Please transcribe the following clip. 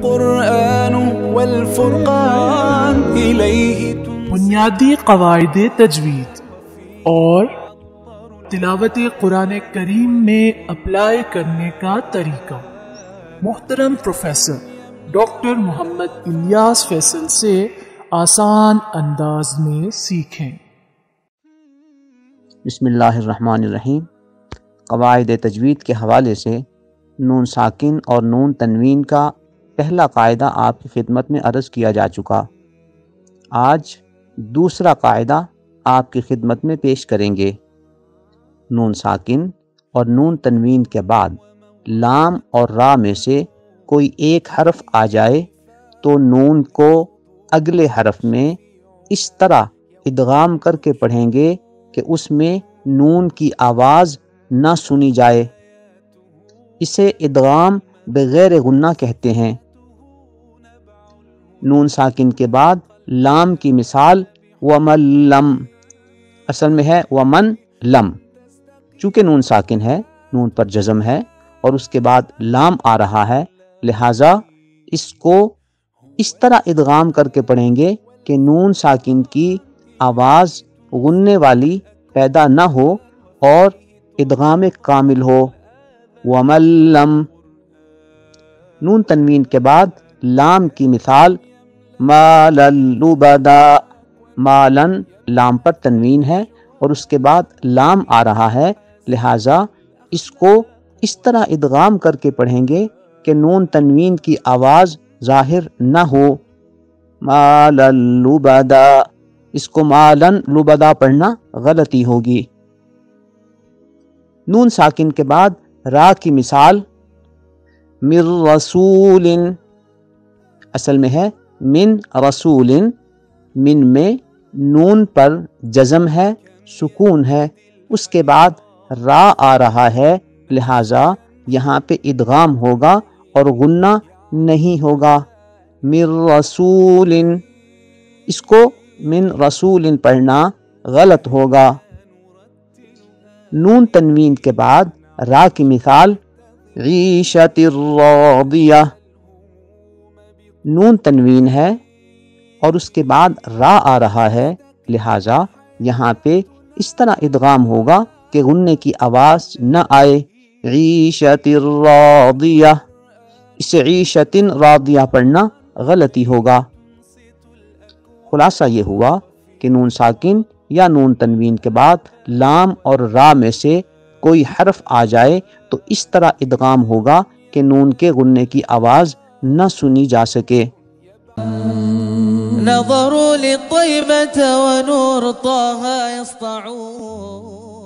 القرآن والفرقان إليه بنیادی قواعد تجوید اور تلاوت قرآن کریم میں اپلائی کرنے کا طریقہ محترم پروفیسر ڈاکٹر محمد الیاس فیصل سے آسان انداز میں سیکھیں۔ بسم اللہ الرحمن الرحیم۔ قواعد تجوید کے حوالے سے نون ساکن اور نون تنوین کا پہلا قاعدہ آپ کی خدمت میں عرض کیا جا چکا۔ آج دوسرا قاعدہ آپ کی خدمت میں پیش کریں گے۔ نون ساکن اور نون تنوین کے بعد لام اور را میں سے کوئی ایک حرف آ جائے تو نون کو اگلے حرف میں اس طرح ادغام کر کے پڑھیں گے کہ اس میں نون کی آواز نہ سنی جائے۔ اسے ادغام بغیر غنہ کہتے ہیں۔ نون ساکن کے بعد لام کی مثال ومن لم، اصل میں ہے ومن لم، چونکہ نون ساکن ہے، نون پر جزم ہے اور اس کے بعد لام آ رہا ہے، لہٰذا اس کو اس طرح ادغام کر کے پڑھیں گے کہ نون ساکن کی آواز غننے والی پیدا نہ ہو اور ادغام کامل ہو۔ ومن لم۔ نون تنوین کے بعد لام کی مثال مالا لبدا، مالن لام پر تنوین ہے اور اس کے بعد لام آ رہا ہے، لہٰذا اس کو اس طرح ادغام کر کے پڑھیں گے کہ نون تنوین کی آواز ظاہر نہ ہو۔ مالا لبدا، اس کو مالن لبدا پڑھنا غلطی ہوگی۔ نون ساکن کے بعد را کی مثال من رسول، اصل میں ہے من رسول، من میں نون پر جزم ہے، سکون ہے، اس کے بعد را آ رہا ہے، لہٰذا یہاں پہ ادغام ہوگا اور غنہ نہیں ہوگا۔ من رسول، اس کو من رسول پڑھنا غلط ہوگا۔ نون تنوین کے بعد را کی مثال عیشت راضیہ، نون تنوین ہے اور اس کے بعد را آ رہا ہے، لہٰذا یہاں پہ اس طرح ادغام ہوگا کہ غننے کی آواز نہ آئے۔ عیشت راضیہ، اسے عیشت راضیہ پڑھنا غلطی ہوگا۔ خلاصہ یہ ہوا کہ نون ساکن یا نون تنوین کے بعد لام اور را میں سے کوئی حرف آ جائے تو اس طرح ادغام ہوگا کہ نون کے غننے کی آواز نہ سنی جا سکے۔ نظروا للطيبة ونور طه يسطعون